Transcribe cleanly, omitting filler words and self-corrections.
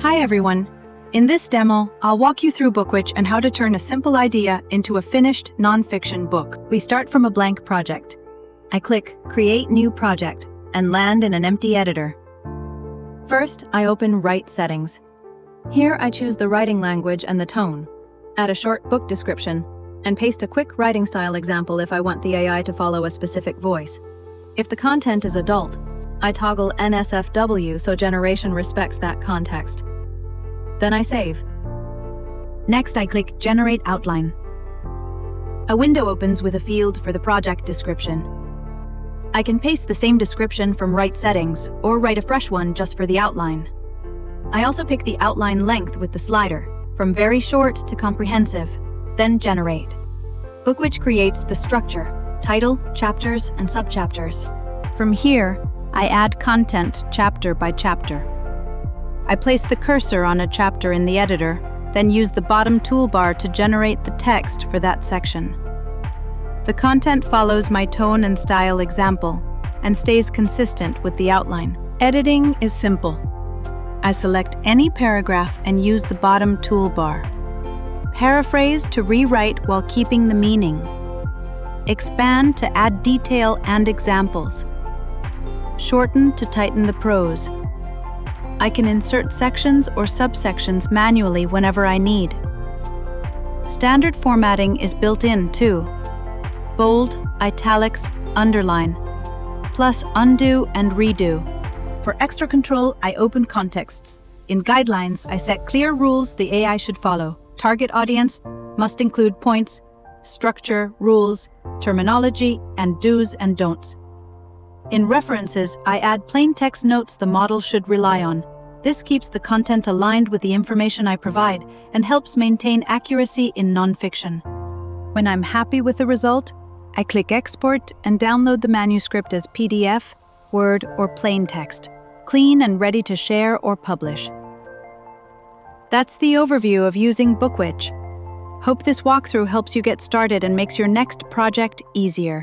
Hi everyone! In this demo, I'll walk you through BookWitch and how to turn a simple idea into a finished non-fiction book. We start from a blank project. I click Create New Project and land in an empty editor. First, I open Write Settings. Here I choose the writing language and the tone, add a short book description, and paste a quick writing style example if I want the AI to follow a specific voice. If the content is adult, I toggle NSFW so generation respects that context. Then I save. Next, I click Generate Outline. A window opens with a field for the project description. I can paste the same description from Write Settings or write a fresh one just for the outline. I also pick the outline length with the slider, from very short to comprehensive, then Generate. BookWitch creates the structure, title, chapters, and subchapters. From here, I add content chapter by chapter. I place the cursor on a chapter in the editor, then use the bottom toolbar to generate the text for that section. The content follows my tone and style example and stays consistent with the outline. Editing is simple. I select any paragraph and use the bottom toolbar. Paraphrase to rewrite while keeping the meaning. Expand to add detail and examples. Shorten to tighten the prose. I can insert sections or subsections manually whenever I need. Standard formatting is built in too. Bold, italics, underline, plus undo and redo. For extra control, I open contexts. In guidelines, I set clear rules the AI should follow. Target audience must include points, structure, rules, terminology, and do's and don'ts. In references, I add plain text notes the model should rely on. This keeps the content aligned with the information I provide and helps maintain accuracy in nonfiction. When I'm happy with the result, I click Export and download the manuscript as PDF, Word, or plain text, clean and ready to share or publish. That's the overview of using BookWitch. Hope this walkthrough helps you get started and makes your next project easier.